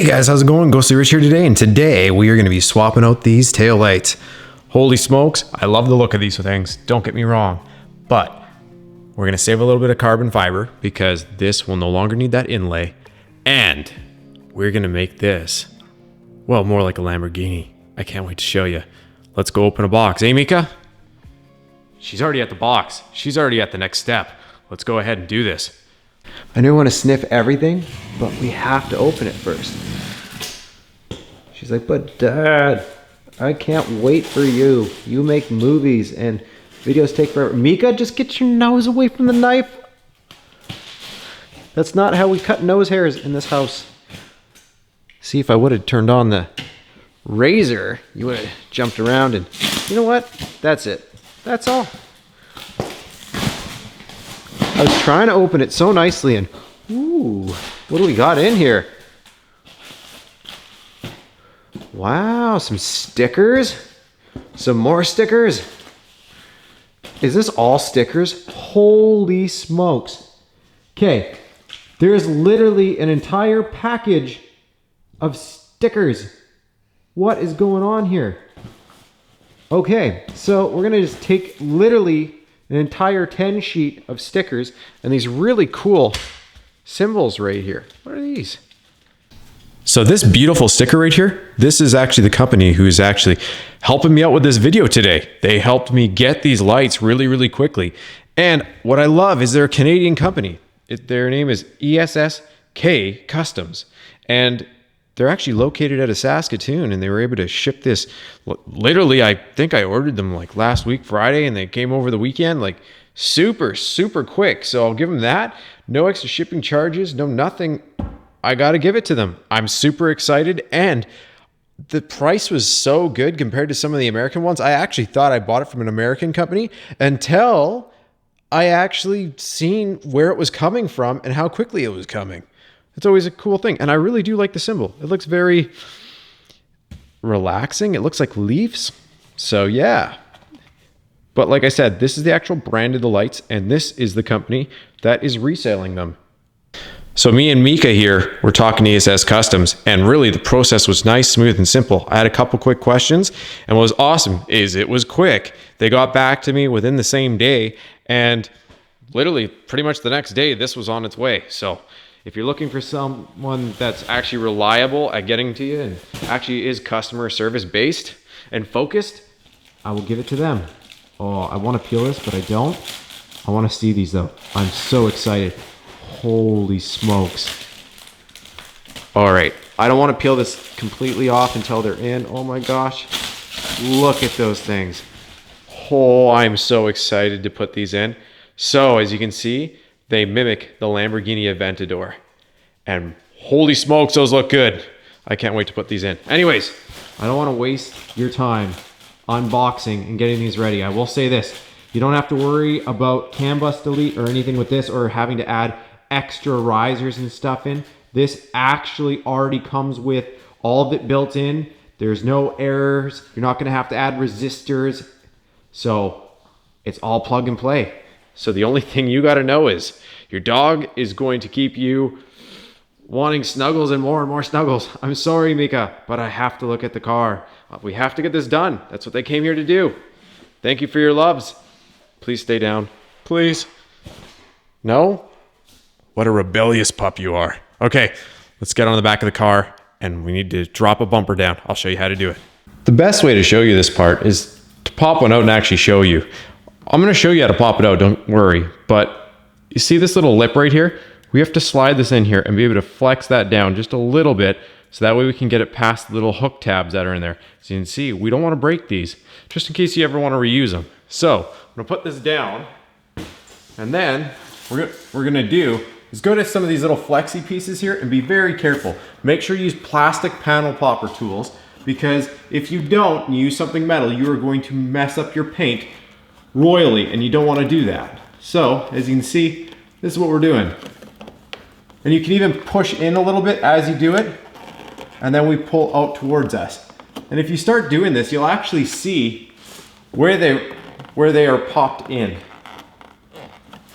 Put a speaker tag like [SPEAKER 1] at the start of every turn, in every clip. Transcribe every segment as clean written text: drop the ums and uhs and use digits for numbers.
[SPEAKER 1] Hey guys, how's it going? Ghostly Rich here today, and today we are going to be swapping out these tail lights. Holy smokes, I love the look of these things, don't get me wrong, but we're going to save a little bit of carbon fiber because this will no longer need that inlay, and we're going to make this, well, more like a Lamborghini. I can't wait to show you. Let's go open a box. Hey, Mika? She's already at the box. She's already at the next step. Let's go ahead and do this. I know you want to sniff everything, but we have to open it first. She's like, but Dad, I can't wait for you. You make movies and videos take forever. Mika, just get your nose away from the knife. That's not how we cut nose hairs in this house. See, if I would have turned on the razor, you would have jumped around and you know what? That's it. That's all. I was trying to open it so nicely and ooh, what do we got in here? Wow, some stickers. Some more stickers. Is this all stickers? Holy smokes. Okay, there's literally an entire package of stickers. What is going on here? Okay, so we're gonna just take literally an entire 10 sheet of stickers and these really cool symbols right here. What are these? So this beautiful sticker right here, this is actually the company who's actually helping me out with this video today. They helped me get these lights really, really quickly. And what I love is they're a Canadian company. Their name is ESS K Customs. And they're actually located out of Saskatoon, and they were able to ship this. Literally, I think I ordered them like last week, Friday, and they came over the weekend, like super, super quick. So I'll give them that. No extra shipping charges, no nothing. I got to give it to them. I'm super excited, and the price was so good compared to some of the American ones. I actually thought I bought it from an American company until I actually seen where it was coming from and how quickly it was coming. It's always a cool thing. And I really do like the symbol. It looks very relaxing. It looks like leaves. So yeah. But like I said, this is the actual brand of the lights, and this is the company that is reselling them. So me and Mika here, we're talking ESS Customs, and really the process was nice, smooth, and simple. I had a couple quick questions, and what was awesome is it was quick. They got back to me within the same day, and literally pretty much the next day, this was on its way. So if you're looking for someone that's actually reliable at getting to you and actually is customer service based and focused, I will give it to them. Oh, I want to peel this, but I don't. I want to see these though. I'm so excited. Holy smokes. All right, I don't want to peel this completely off until they're in. Oh my gosh, look at those things. Oh, I'm so excited to put these in. So as you can see, they mimic the Lamborghini Aventador. And holy smokes, those look good. I can't wait to put these in. Anyways, I don't want to waste your time unboxing and getting these ready. I will say this, you don't have to worry about CAN bus delete or anything with this or having to add extra risers and stuff in. This actually already comes with all of it built in. There's no errors. You're not going to have to add resistors. So it's all plug and play. So the only thing you got to know is your dog is going to keep you wanting snuggles and more snuggles. I'm sorry, Mika, but I have to look at the car. We have to get this done. That's what they came here to do. Thank you for your loves. Please stay down. Please. No? What a rebellious pup you are. Okay, let's get on the back of the car and we need to drop a bumper down. I'll show you how to do it. The best way to show you this part is to pop one out and actually show you. I'm going to show you how to pop it out, don't worry. But you see this little lip right here? We have to slide this in here and be able to flex that down just a little bit so that way we can get it past the little hook tabs that are in there. So you can see, we don't want to break these just in case you ever want to reuse them. So I'm going to put this down, and then what we're going to do is go to some of these little flexi pieces here and be very careful. Make sure you use plastic panel popper tools, because if you don't and you use something metal, you are going to mess up your paint royally, and you don't want to do that. So as you can see, this is what we're doing. And you can even push in a little bit as you do it, and then we pull out towards us. And if you start doing this, you'll actually see where they are popped in.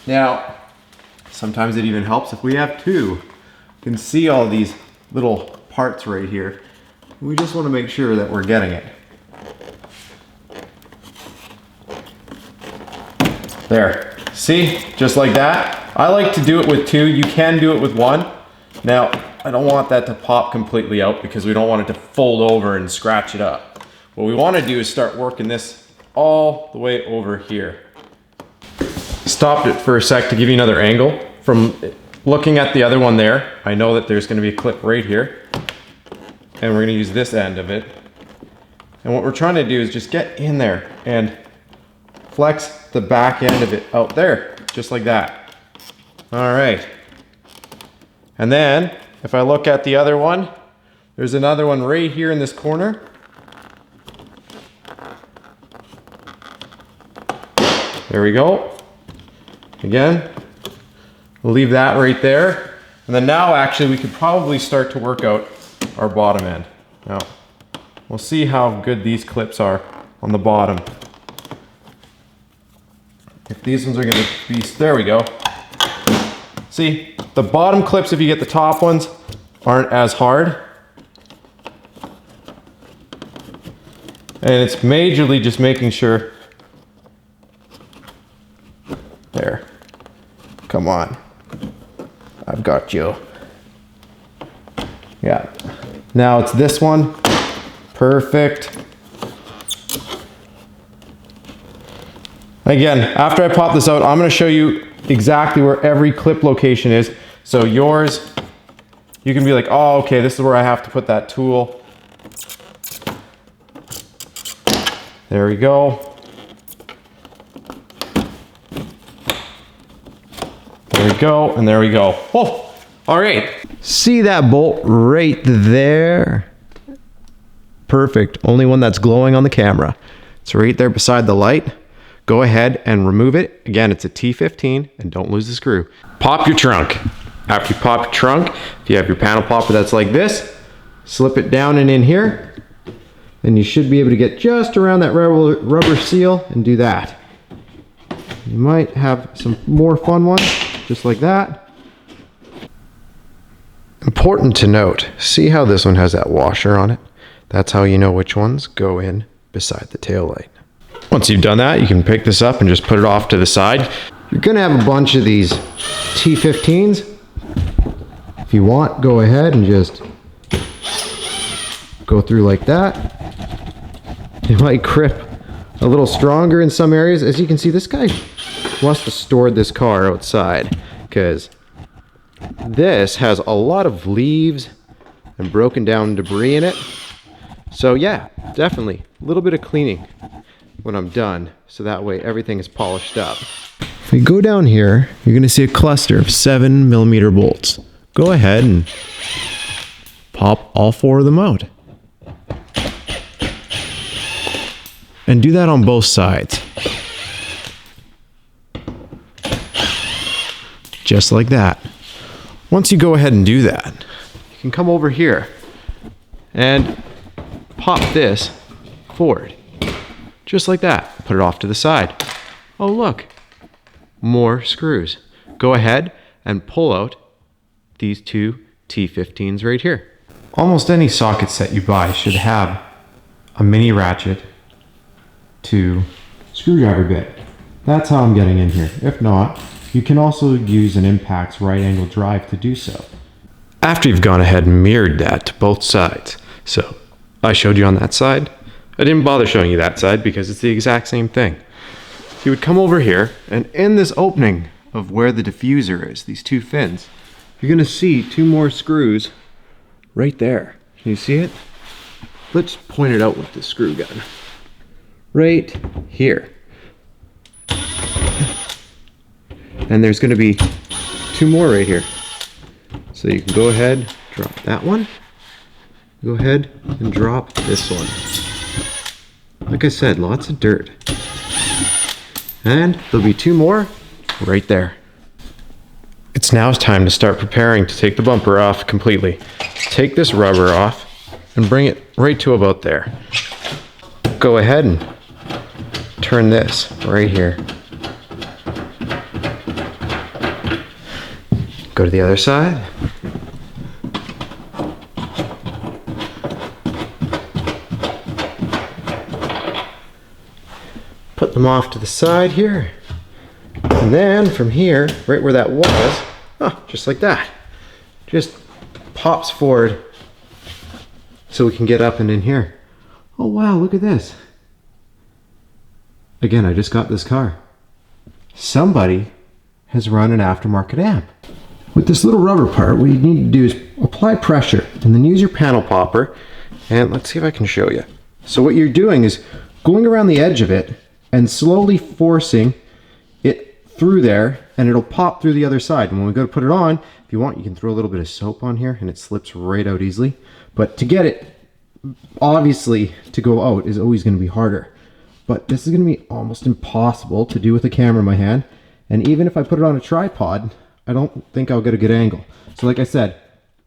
[SPEAKER 1] Now, sometimes it even helps if we have two. You can see all these little parts right here. We just want to make sure that we're getting it. There, see, just like that. I like to do it with 2. You can do it with 1. Now, I don't want that to pop completely out because we don't want it to fold over and scratch it up. What we want to do is start working this all the way over here. Stopped it for a sec to give you another angle. From looking at the other one there, I know that there's going to be a clip right here. And we're going to use this end of it. And what we're trying to do is just get in there and flex the back end of it out there, just like that. All right. And then, if I look at the other one, there's another one right here in this corner. There we go. Again, we'll leave that right there. And then now actually we could probably start to work out our bottom end. Now, we'll see how good these clips are on the bottom. If these ones are gonna be, there we go. See, the bottom clips, if you get the top ones, aren't as hard. And it's majorly just making sure. There. Come on. I've got you. Yeah. Now it's this one. Perfect. Again, after I pop this out, I'm going to show you exactly where every clip location is. So yours, you can be like, oh, okay, this is where I have to put that tool. There we go. There we go, and there we go. Oh, all right. See that bolt right there? Perfect. Only one that's glowing on the camera. It's right there beside the light. Go ahead and remove it. Again, it's a T15, and don't lose the screw. Pop your trunk. After you pop your trunk, if you have your panel popper that's like this, slip it down and in here, and you should be able to get just around that rubber seal and do that. You might have some more fun ones, just like that. Important to note, see how this one has that washer on it? That's how you know which ones go in beside the taillight. Once you've done that, you can pick this up and just put it off to the side. You're gonna have a bunch of these T15s. If you want, go ahead and just go through like that. It might grip a little stronger in some areas. As you can see, this guy must have stored this car outside because this has a lot of leaves and broken down debris in it. So yeah, definitely a little bit of cleaning when I'm done, so that way everything is polished up. If we go down here, you're gonna see a cluster of 7mm bolts. Go ahead and pop all 4 of them out. And do that on both sides. Just like that. Once you go ahead and do that, you can come over here and pop this forward. Just like that. Put it off to the side. Oh, look. More screws. Go ahead and pull out these 2 T15s right here. Almost any socket set you buy should have a mini ratchet to screwdriver bit. That's how I'm getting in here. If not, you can also use an Impact's right angle drive to do so. After you've gone ahead and mirrored that to both sides. So I showed you on that side. I didn't bother showing you that side because it's the exact same thing. You would come over here, and in this opening of where the diffuser is, these 2 fins, you're gonna see 2 more screws right there. Can you see it? Let's point it out with the screw gun. Right here. And there's gonna be 2 more right here. So you can go ahead, drop that one. Go ahead and drop this one. Like I said, lots of dirt. And there'll be 2 more right there. It's now time to start preparing to take the bumper off completely. Take this rubber off and bring it right to about there. Go ahead and turn this right here. Go to the other side. flip them off to the side here. And then from here, right where that was, just like that, just pops forward so we can get up and in here. Oh wow, look at this. Again, I just got this car. Somebody has run an aftermarket amp. With this little rubber part, what you need to do is apply pressure and then use your panel popper. And let's see if I can show you. So what you're doing is going around the edge of it and slowly forcing it through there, and it'll pop through the other side. And when we go to put it on, if you want, you can throw a little bit of soap on here and it slips right out easily. But to get it, obviously, to go out is always going to be harder. But this is going to be almost impossible to do with a camera in my hand. And even if I put it on a tripod, I don't think I'll get a good angle. So like I said,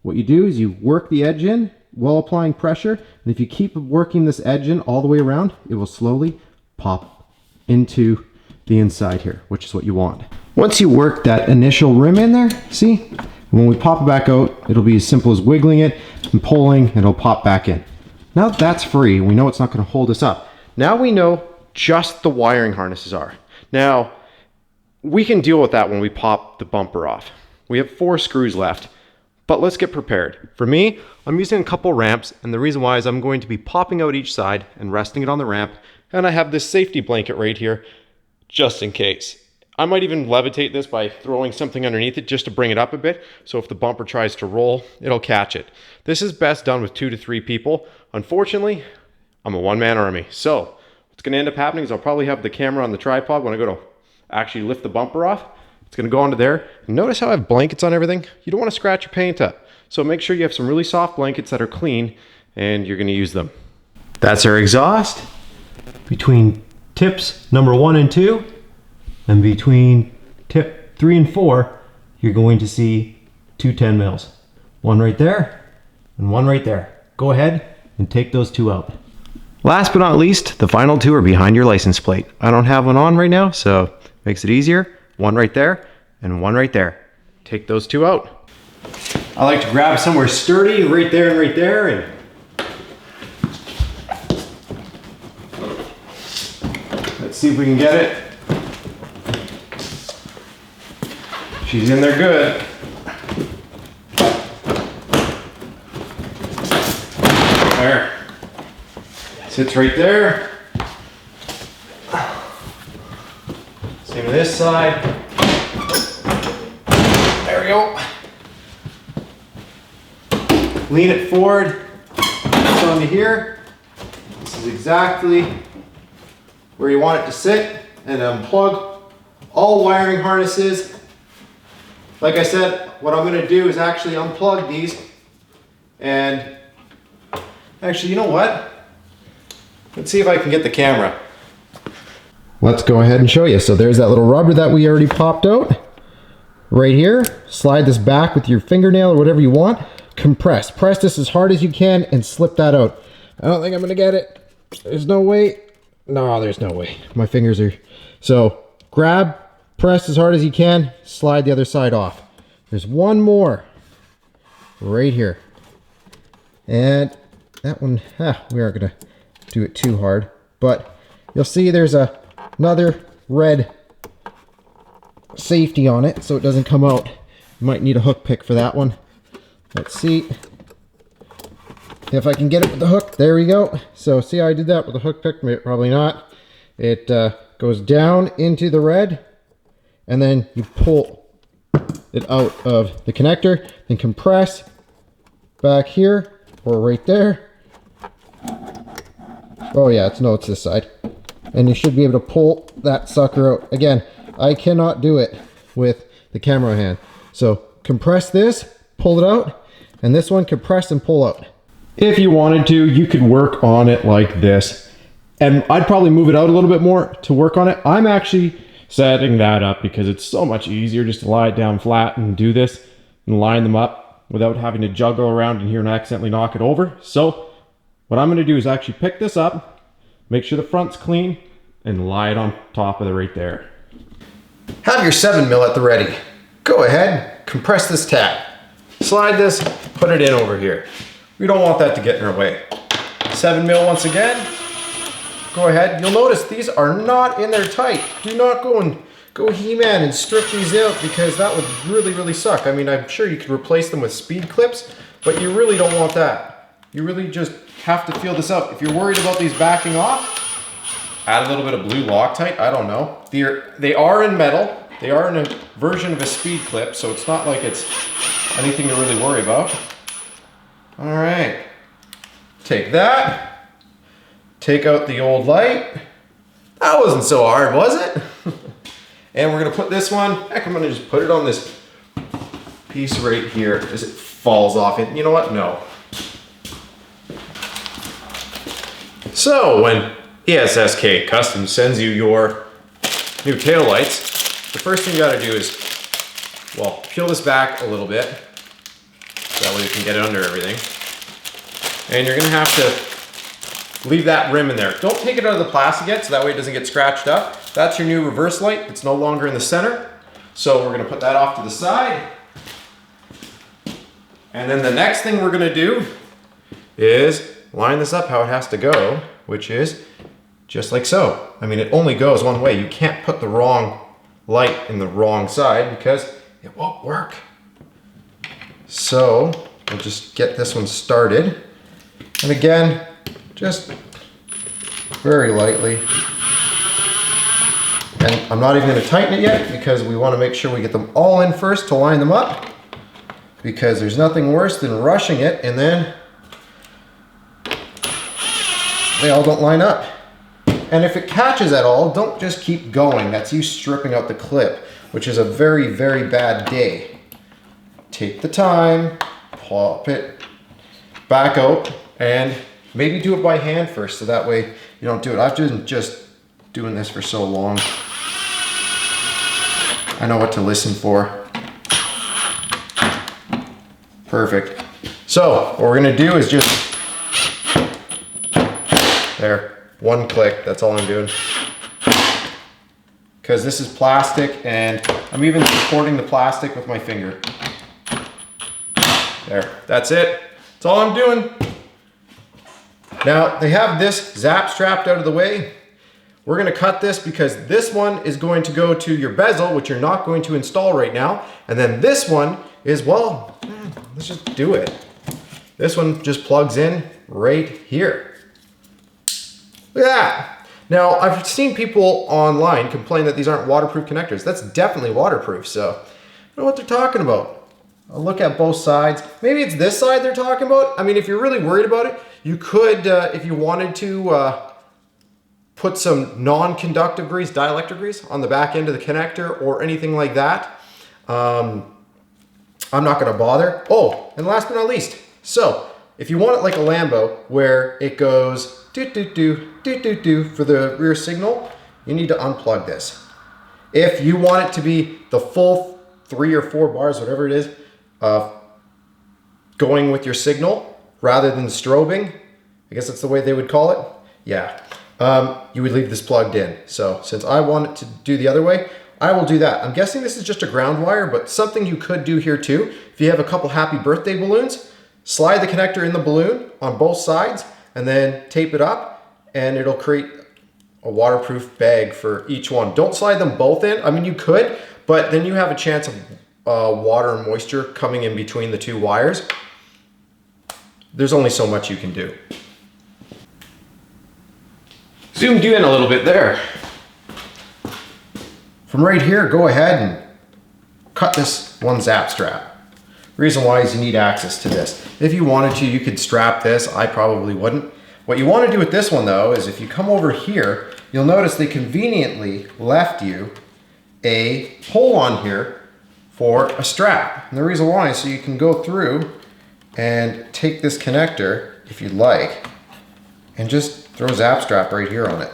[SPEAKER 1] what you do is you work the edge in while applying pressure. And if you keep working this edge in all the way around, it will slowly pop into the inside here, which is what you want. Once you work that initial rim in there, see? When we pop it back out, it'll be as simple as wiggling it and pulling, and it'll pop back in. Now that that's free, we know it's not going to hold us up. Now we know just the wiring harnesses are. Now, we can deal with that when we pop the bumper off. We have 4 screws left, but let's get prepared. For me, I'm using a couple ramps, and the reason why is I'm going to be popping out each side and resting it on the ramp, and I have this safety blanket right here, just in case. I might even levitate this by throwing something underneath it just to bring it up a bit, so if the bumper tries to roll, it'll catch it. This is best done with 2 to 3 people. Unfortunately, I'm a one-man army, so what's gonna end up happening is I'll probably have the camera on the tripod when I go to actually lift the bumper off. It's gonna go onto there. And notice how I have blankets on everything? You don't wanna scratch your paint up. So make sure you have some really soft blankets that are clean, and you're gonna use them. That's our exhaust. Between tips number 1 and 2, and between tip 3 and 4, you're going to see 2 10 mils. One right there, and one right there. Go ahead and take those 2 out. Last but not least, the final 2 are behind your license plate. I don't have one on right now, so makes it easier. One right there, and one right there. Take those 2 out. I like to grab somewhere sturdy, right there and right there, and let's see if we can get it. She's in there good. There. Sits right there. Same with this side. There we go. Lean it forward. It's onto here. This is exactly where you want it to sit, and unplug all wiring harnesses. Like I said, what I'm going to do is actually unplug these, and actually, you know what? Let's see if I can get the camera. Let's go ahead and show you. So there's that little rubber that we already popped out. Right here. Slide this back with your fingernail or whatever you want. Compress. Press this as hard as you can and slip that out. I don't think I'm going to get it. There's no way. No, there's no way. My fingers are... So grab, press as hard as you can, slide the other side off. There's one more right here. And that one, we aren't going to do it too hard, but you'll see there's another red safety on it so it doesn't come out. You might need a hook pick for that one. Let's see if I can get it with the hook. There we go. So see how I did that with a hook pick? Probably not. It goes down into the red, and then you pull it out of the connector, then compress back here or right there. Oh yeah, it's this side. And you should be able to pull that sucker out. Again, I cannot do it with the camera hand. So compress this, pull it out, and this one compress and pull out. If you wanted to, you could work on it like this. And I'd probably move it out a little bit more to work on it. I'm actually setting that up because it's so much easier just to lie it down flat and do this and line them up without having to juggle around in here and accidentally knock it over. So what I'm going to do is actually pick this up, make sure the front's clean, and lie it on top of it right there. Have your 7mm at the ready. Go ahead, compress this tab. Slide this, put it in over here. We don't want that to get in our way. 7mm once again. go ahead. You'll notice these are not in there tight. Do not go He-Man and strip these out, because that would really suck. I mean, I'm sure you could replace them with speed clips, but you really don't want that. You really just have to feel this out. If you're worried about these backing off, add a little bit of blue Loctite. I don't know. They are in metal. They are in a version of a speed clip, so it's not like it's anything to really worry about. All right. Take that. Take out the old light. That wasn't so hard, was it? And we're gonna put this one, heck, I'm gonna just put it on this piece right here as it falls off. And you know what? No. So when ESS K Custom sends you your new taillights, the first thing you gotta do is, well, peel this back a little bit, so that way you can get it under everything. And you're gonna have to leave that rim in there. Don't take it out of the plastic yet, so that way it doesn't get scratched up. That's your new reverse light. It's no longer in the center. So we're gonna put that off to the side. And then the next thing we're gonna do is line this up how it has to go, which is just like so. I mean, it only goes one way. You can't put the wrong light in the wrong side because it won't work. So we'll just get this one started. And again, just very lightly. And I'm not even going to tighten it yet because we want to make sure we get them all in first to line them up, because there's nothing worse than rushing it and then they all don't line up. And if it catches at all, don't just keep going. That's you stripping out the clip, which is a very bad day. Take the time, pop it back out, and maybe do it by hand first, so that way you don't do it. I've been just doing this for so long. I know what to listen for. Perfect. So what we're gonna do is just, there, one click, that's all I'm doing. Because this is plastic and I'm even supporting the plastic with my finger. There, that's it. That's all I'm doing. Now they have this zap strapped out of the way. We're gonna cut this because this one is going to go to your bezel, which you're not going to install right now. And then this one is, well, let's just do it. This one just plugs in right here. Look at that. Now, I've seen people online complain that these aren't waterproof connectors. That's definitely waterproof, so I don't know what they're talking about. I'll look at both sides. Maybe it's this side they're talking about. I mean, if you're really worried about it, you could, if you wanted to, put some non-conductive grease, dielectric grease on the back end of the connector or anything like that. I'm not gonna bother. Oh, and last but not least, so if you want it like a Lambo where it goes do-do-do for the rear signal, you need to unplug this. If you want it to be the full 3 or 4 bars, whatever it is, going with your signal rather than strobing, I guess that's the way they would call it. Yeah. You would leave this plugged in. So since I want it to do the other way, I will do that. I'm guessing this is just a ground wire, but something you could do here too. If you have a couple happy birthday balloons, slide the connector in the balloon on both sides and then tape it up and it'll create a waterproof bag for each one. Don't slide them both in. I mean, you could, but then you have a chance of water and moisture coming in between the 2 wires. There's only so much you can do. Zoomed you in a little bit there. From right here, go ahead and cut this one zap strap. Reason why is you need access to this. If you wanted to, you could strap this. I probably wouldn't. What you want to do with this one though, is if you come over here, you'll notice they conveniently left you a hole on here for a strap. And the reason why is so you can go through and take this connector, if you'd like, and just throw a zap strap right here on it.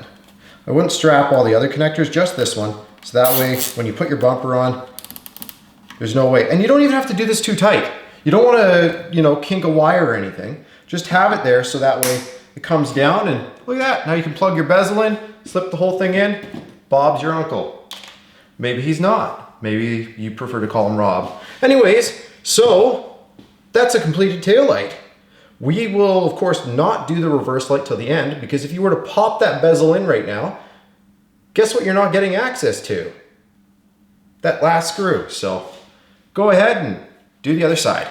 [SPEAKER 1] I wouldn't strap all the other connectors, just this one, so that way when you put your bumper on, there's no way. And you don't even have to do this too tight. You don't want to, you know, kink a wire or anything. Just have it there so that way it comes down and look at that. Now you can plug your bezel in, slip the whole thing in. Bob's your uncle. Maybe he's not. Maybe you prefer to call him Rob. Anyways, so that's a completed taillight. We will, of course, not do the reverse light till the end, because if you were to pop that bezel in right now, guess what you're not getting access to? That last screw. So go ahead and do the other side.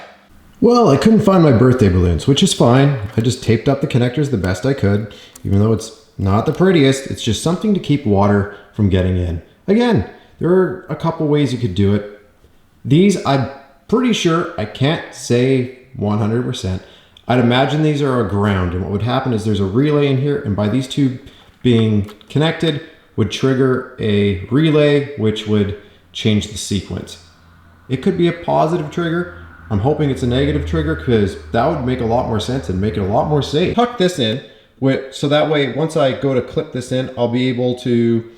[SPEAKER 1] Well, I couldn't find my birthday balloons, which is fine. I just taped up the connectors the best I could, even though it's not the prettiest. It's just something to keep water from getting in. Again, there are a couple ways you could do it. These, I'm pretty sure, I can't say 100%. I'd imagine these are a ground, and what would happen is there's a relay in here, and by these two being connected would trigger a relay, which would change the sequence. It could be a positive trigger. I'm hoping it's a negative trigger, because that would make a lot more sense and make it a lot more safe. Tuck this in, so that way once I go to clip this in, I'll be able to,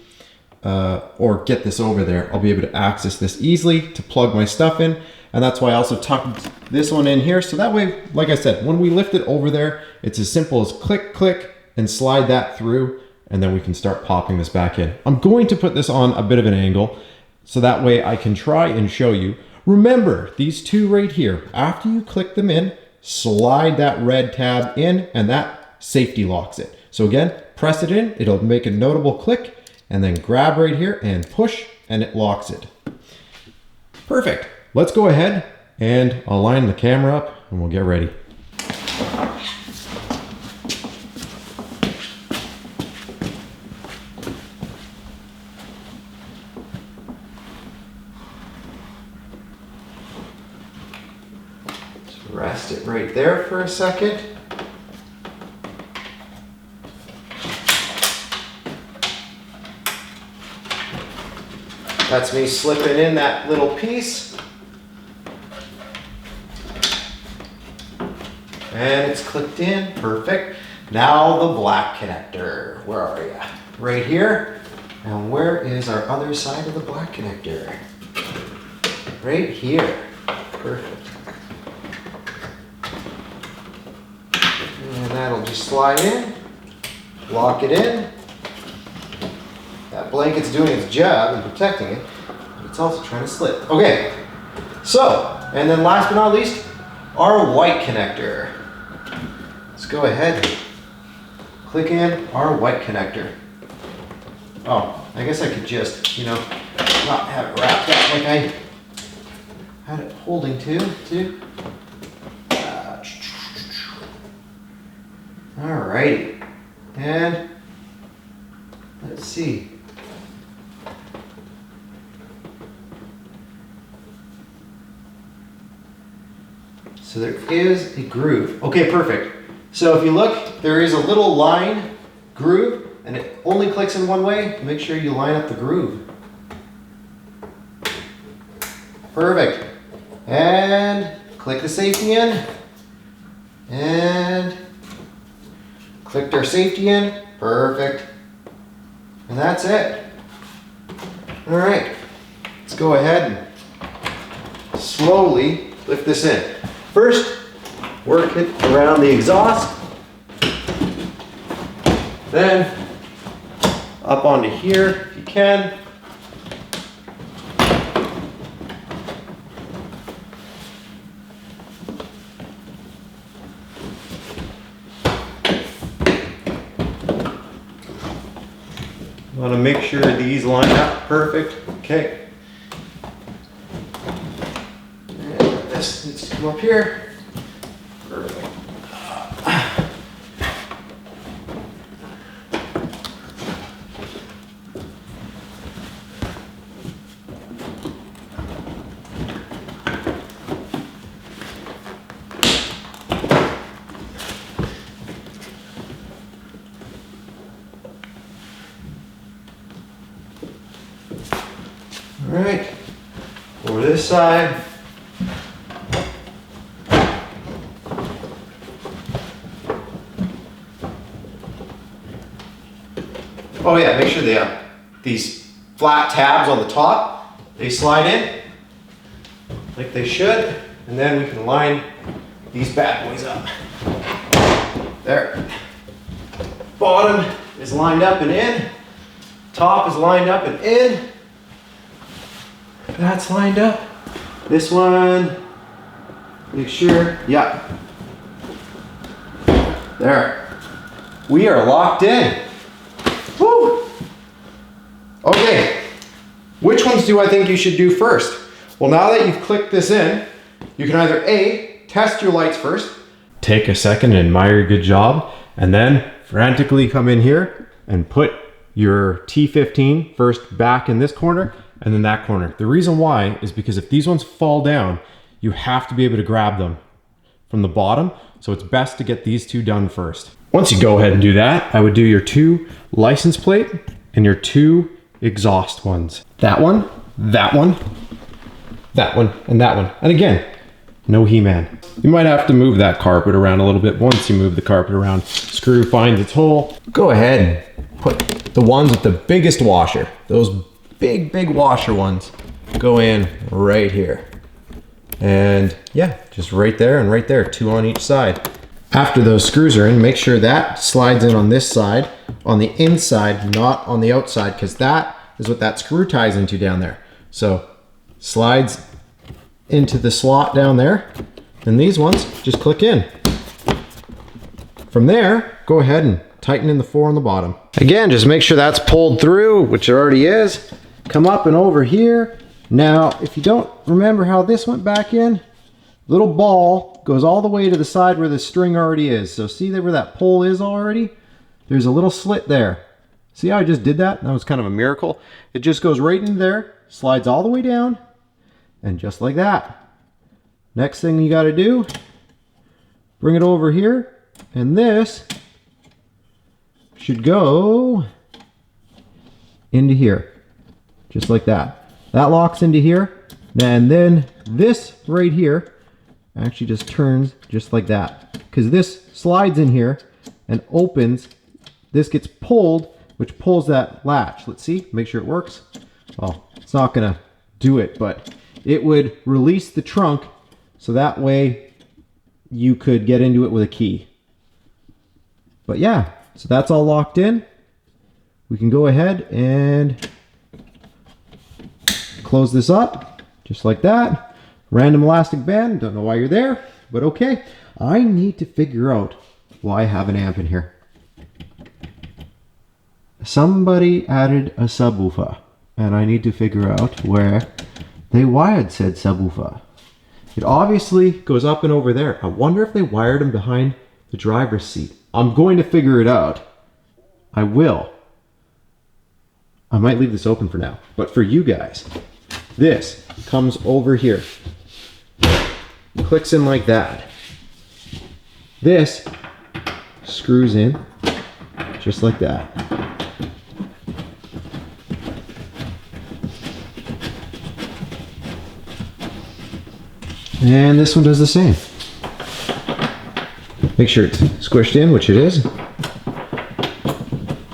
[SPEAKER 1] or get this over there, I'll be able to access this easily to plug my stuff in. And that's why I also tucked this one in here. So that way, like I said, when we lift it over there, it's as simple as click, click, and slide that through, and then we can start popping this back in. I'm going to put this on a bit of an angle, so that way I can try and show you. Remember, these two right here, after you click them in, slide that red tab in, and that safety locks it. So again, press it in, it'll make a notable click, and then grab right here and push, and it locks it. Perfect. Let's go ahead and I'll line the camera up and we'll get ready. Just rest it right there for a second. That's me slipping in that little piece. And it's clicked in, perfect. Now the black connector, where are you? Right here. And where is our other side of the black connector? Right here, perfect. And that'll just slide in, lock it in. That blanket's doing its job in protecting it, but it's also trying to slip. Okay, so, and then last but not least, our white connector. Let's go ahead and click in our white connector. Oh, I guess I could just, not have it wrapped up like I had it holding to. Alrighty, and let's see. So there is a groove. Okay, perfect. So if you look, there is a little line groove, and it only clicks in one way. Make sure you line up the groove. Perfect. And click the safety in. And clicked our safety in. Perfect. And that's it. All right. Let's go ahead and slowly lift this in. First, work it around the exhaust, then up onto here if you can. You want to make sure these line up perfect. Okay. This needs to come up here. Perfect. All right, over this side. Oh yeah, make sure they have these flat tabs on the top. They slide in like they should, and then we can line these bad boys up. There. Bottom is lined up and in. Top is lined up and in. That's lined up. This one, make sure, yeah. There. We are locked in. Woo! Okay, which ones do I think you should do first? Well, now that you've clicked this in, you can either A, test your lights first, take a second and admire your good job, and then frantically come in here and put your T15 first back in this corner and then that corner. The reason why is because if these ones fall down, you have to be able to grab them from the bottom. So it's best to get these two done first. Once you go ahead and do that, I would do your 2 license plate and your 2 exhaust ones. That one, that one, that one, and that one. And again, no He-Man. You might have to move that carpet around a little bit. Once you move the carpet around, screw finds its hole. Go ahead and put the ones with the biggest washer. Those big washer ones go in right here. And yeah, just right there and right there, 2 on each side. After those screws are in, make sure that slides in on this side, on the inside, not on the outside, because that is what that screw ties into down there. So slides into the slot down there, and these ones just click in. From there, go ahead and tighten in the 4 on the bottom. Again, just make sure that's pulled through, which it already is. Come up and over here. Now, if you don't remember how this went back in, little ball goes all the way to the side where the string already is. So see there where that pole is already? There's a little slit there. See how I just did that? That was kind of a miracle. It just goes right in there, slides all the way down, and just like that. Next thing you got to do, bring it over here, and this should go into here, just like that. That locks into here, and then this right here actually just turns just like that, because this slides in here and opens. This gets pulled, which pulls that latch. Let's see, make sure it works. Well, it's not gonna do it, but it would release the trunk, so that way you could get into it with a key. But yeah, so that's all locked in. We can go ahead and close this up, just like that. Random elastic band, don't know why you're there, but okay. I need to figure out why I have an amp in here. Somebody added a subwoofer, and I need to figure out where they wired said subwoofer. It obviously goes up and over there. I wonder if they wired them behind the driver's seat. I'm going to figure it out. I will. I might leave this open for now, but for you guys, this comes over here. Clicks in like that. This screws in just like that. And this one does the same. Make sure it's squished in, which it is.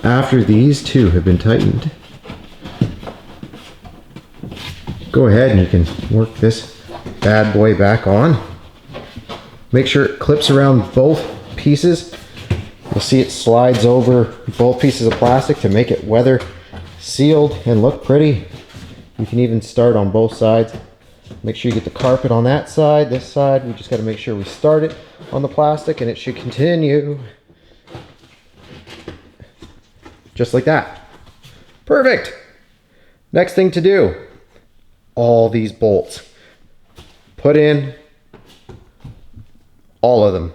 [SPEAKER 1] After these two have been tightened, go ahead and you can work this bad boy back on. Make sure it clips around both pieces. You'll see it slides over both pieces of plastic to make it weather sealed and look pretty. You can even start on both sides. Make sure you get the carpet on that side. This side, we just got to make sure we start it on the plastic, and it should continue just like that. Perfect. Next thing to do, all these bolts. Put in all of them.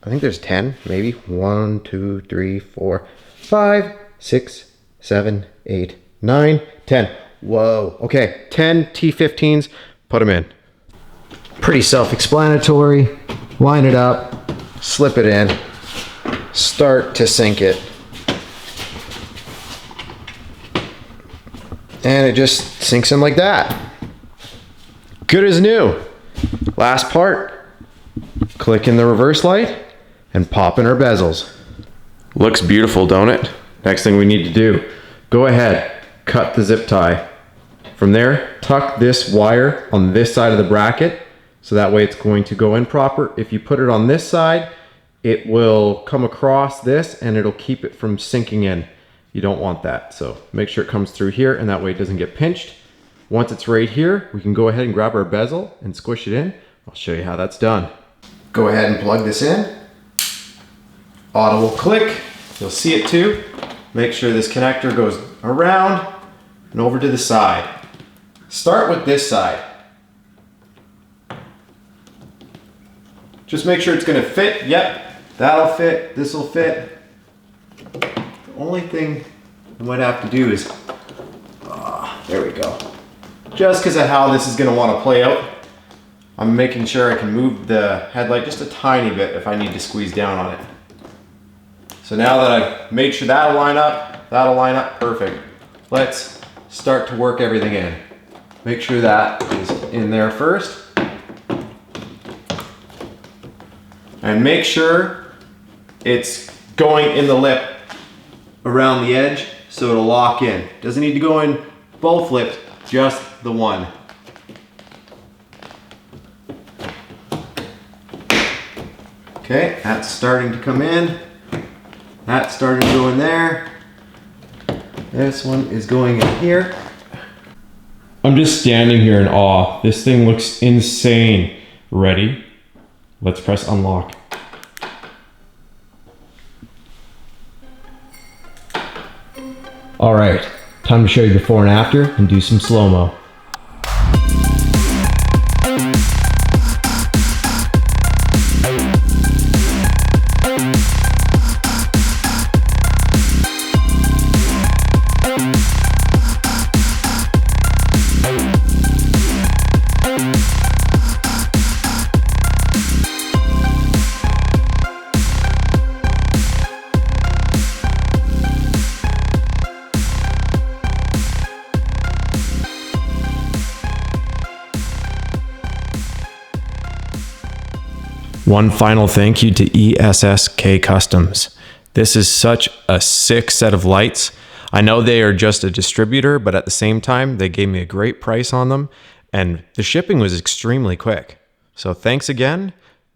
[SPEAKER 1] I think there's 10, maybe. 1, 2, 3, 4, 5, 6, 7, 8, 9, 10. Whoa. Okay, 10 T15s. Put them in. Pretty self-explanatory. Line it up, slip it in, start to sink it. And it just sinks in like that. Good as new. Last part, click in the reverse light and pop in our bezels. Looks beautiful, don't it? Next thing we need to do, go ahead, cut the zip tie. From there, tuck this wire on this side of the bracket, so that way it's going to go in proper. If you put it on this side, it will come across this and it'll keep it from sinking in. You don't want that, so make sure it comes through here, and that way it doesn't get pinched. Once it's right here, we can go ahead and grab our bezel and squish it in. I'll show you how that's done. Go ahead and plug this in. Auto will click. You'll see it too. Make sure this connector goes around and over to the side. Start with this side. Just make sure it's gonna fit. Yep, that'll fit, this'll fit. The only thing I might have to do is, there we go. Just because of how this is gonna wanna play out, I'm making sure I can move the headlight just a tiny bit if I need to squeeze down on it. So now that I've made sure that'll line up perfect. Let's start to work everything in. Make sure that is in there first. And make sure it's going in the lip around the edge so it'll lock in. Doesn't need to go in both lips, just the one. Okay, that's starting to come in. That's starting to go in there. This one is going in here. I'm just standing here in awe. This thing looks insane. Ready? Let's press unlock. All right, time to show you before and after and do some slow-mo. One final thank you to ESS K Customs. This is such a sick set of lights. I know they are just a distributor, but at the same time, they gave me a great price on them and the shipping was extremely quick. So thanks again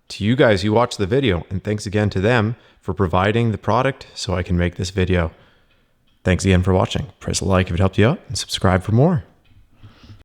[SPEAKER 1] to you guys who watched the video, and thanks again to them for providing the product so I can make this video. Thanks again for watching. Press a like if it helped you out and subscribe for more.